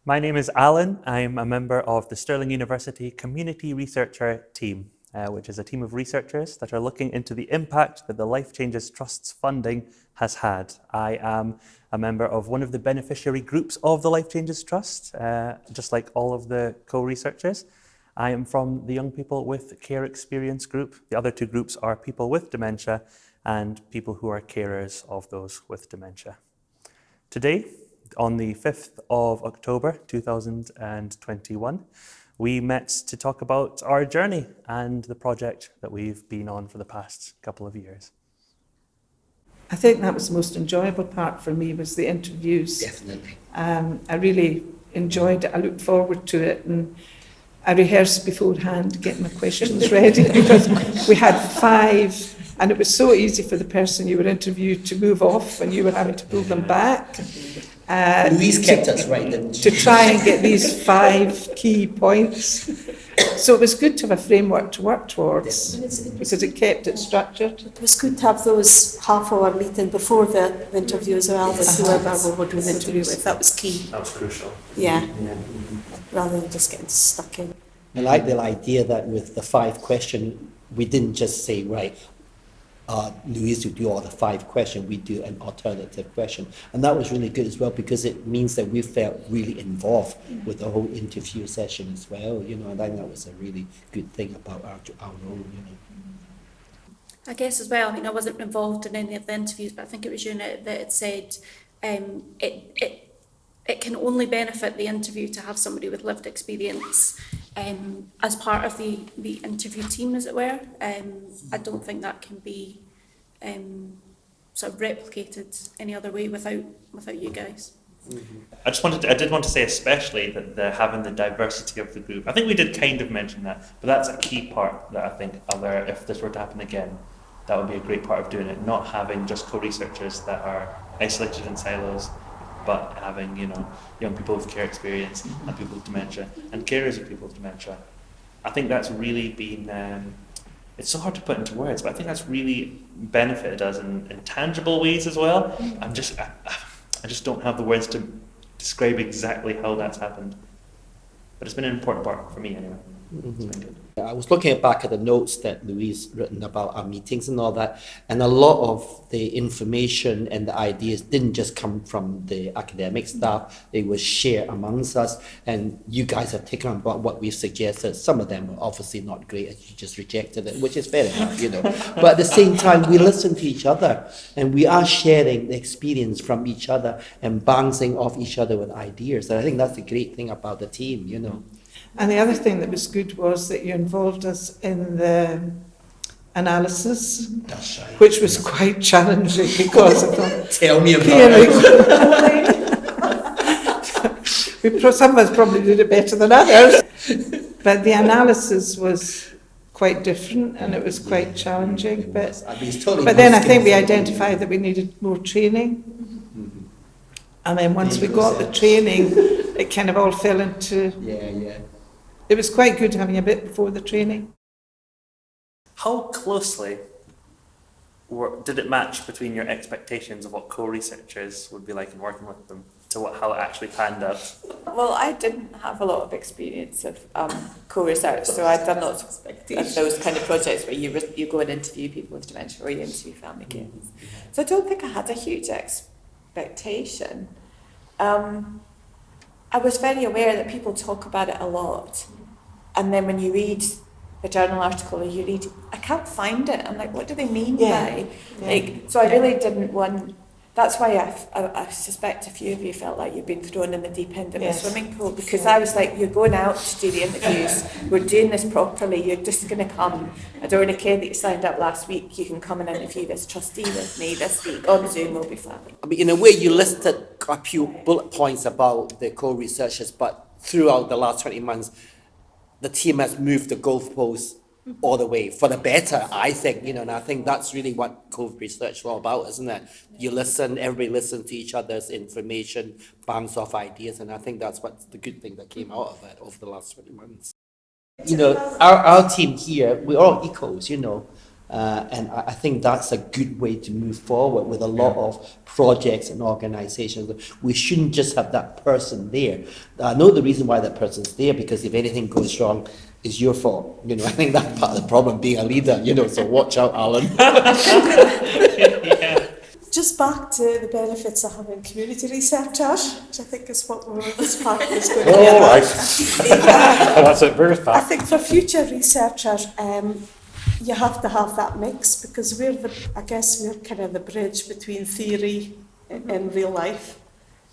My name is Alan. I'm a member of the Stirling University Community Researcher team, which is a team of researchers that are looking into the impact that the Life Changes Trust's funding has had. I am a member of one of the beneficiary groups of the Life Changes Trust, just like all of the co-researchers. I am from the Young People with Care Experience group. The other two groups are people with dementia and people who are carers of those with dementia. Today, on the 5th of October 2021, we met to talk about our journey and the project that we've been on for the past couple of years. I think that was the most enjoyable part for me, was the interviews. Definitely. I really enjoyed it. I looked forward to it, and I rehearsed beforehand, getting my questions ready, because we had 5, and it was so easy for the person you were interviewed to move off when you were having to pull them back. Louise kept us right, didn't she? To try and get these 5 key points. So it was good to have a framework to work towards, because it kept it structured. It was good to have those half-hour meeting before the interview as well, with whoever we were doing the interview with. That was key. That was crucial. Yeah. Rather than just getting stuck in. I like the idea that with the 5 questions, we didn't just say, right, Louise will do all the 5 questions, we do an alternative question. And that was really good as well, because it means that we felt really involved with the whole interview session as well, you know, and I think that was a really good thing about our role, you know. I guess as well, I mean, I wasn't involved in any of the interviews, but I think it was you that had said it can only benefit the interview to have somebody with lived experience as part of the interview team, as it were. I don't think that can be sort of replicated any other way without you guys. Mm-hmm. I did want to say especially that having the diversity of the group. I think we did kind of mention that, but that's a key part that I think if this were to happen again, that would be a great part of doing it. Not having just co-researchers that are isolated in silos, but having, you know, young people with care experience and people with dementia and carers of people with dementia. I think that's really been, it's so hard to put into words, but I think that's really benefited us in tangible ways as well. I just don't have the words to describe exactly how that's happened. But it's been an important part for me anyway. It's been good. I was looking back at the notes that Louise written about our meetings and all that, and a lot of the information and the ideas didn't just come from the academic staff, they were shared amongst us, and you guys have taken on board what we've suggested. Some of them were obviously not great, and you just rejected it, which is fair enough, you know. But at the same time, we listen to each other, and we are sharing the experience from each other and bouncing off each other with ideas. And I think that's the great thing about the team, you know. And the other thing that was good was that you involved us in the analysis, That's right. which was quite challenging because of the Tell me about it. Some of us probably did it better than others, but the analysis was quite different and it was quite challenging. But then I think we identified that we needed more training. And then once we got the training, it kind of all fell into... Yeah. It was quite good having a bit before the training. How closely did it match between your expectations of what co-researchers would be like in working with them to how it actually panned out? Well, I didn't have a lot of experience of co-research, so I've done lots of those kind of projects where you go and interview people with dementia or you interview family carers. So I don't think I had a huge expectation. I was very aware that people talk about it a lot, and then when you read the journal article or you read, I can't find it. I'm like, what do they mean by? So I really didn't want. That's why I suspect a few of you felt like you've been thrown in the deep end of a swimming pool, because I was like, you're going out to do the interviews, we're doing this properly, you're just going to come. I don't really care that you signed up last week, you can come and interview this trustee with me this week on Zoom, we'll be fine. I mean, in a way, you listed a few bullet points about the co-researchers, but throughout the last 20 months, the team has moved the goalposts all the way for the better, I think, you know, and I think that's really what co-research is all about, isn't it? You listen, everybody listens to each other's information, bounce off ideas, and I think that's what's the good thing that came out of it over the last 20 months. You know, our team here, we're all equals, you know. And I think that's a good way to move forward with a lot of projects and organizations. We shouldn't just have that person there. I know the reason why that person's there, because if anything goes wrong, it's your fault. You know, I think that's part of the problem being a leader, you know, so watch out, Alan. Just back to the benefits of having community researchers, which I think is what this part is going to be All about. right. That's it, very I fast. think for future researchers, you have to have that mix, because I guess we're kind of the bridge between theory and real life.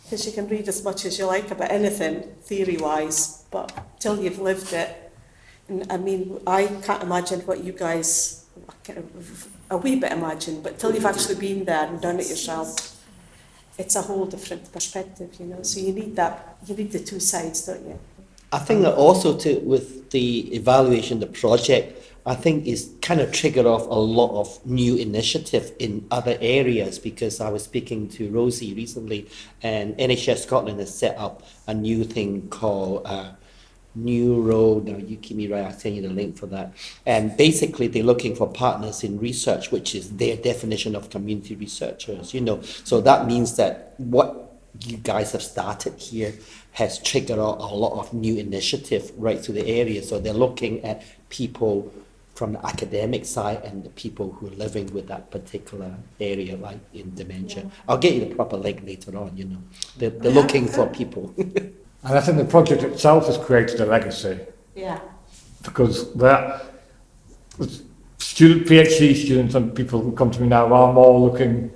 Because you can read as much as you like about anything theory-wise, but till you've lived it, and I mean, I can't imagine what you guys, a wee bit imagine, but till you've actually been there and done it yourself, it's a whole different perspective, you know. So you need the two sides, don't you? I think that also with the evaluation, the project, I think is kind of triggered off a lot of new initiative in other areas, because I was speaking to Rosie recently, and NHS Scotland has set up a new thing called Neuro, now you keep me right, I'll send you the link for that. And basically they're looking for partners in research, which is their definition of community researchers, you know. So that means that what you guys have started here has triggered out a lot of new initiative right through the area. So they're looking at people from the academic side and the people who are living with that particular area, like in dementia. I'll get you the proper link later on, you know. They're looking for people. And I think the project itself has created a legacy, Yeah. because that PhD students and people who come to me now are more looking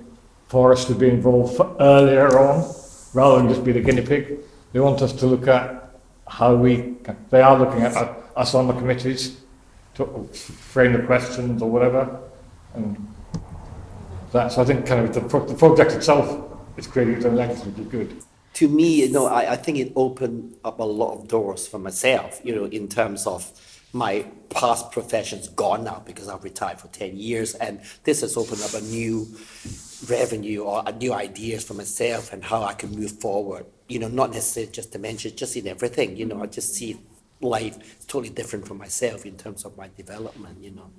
for us to be involved earlier on, rather than just be the guinea pig. They want us to look at how they are looking at us on the committees to frame the questions or whatever. And so I think kind of the project itself is creating a legacy, which is good. To me, you know, I think it opened up a lot of doors for myself, you know, in terms of my past profession's gone now because I've retired for 10 years, and this has opened up a new revenue or a new ideas for myself and how I can move forward, you know, not necessarily just dementia, just in everything, you know. I just see life totally different for myself in terms of my development, you know.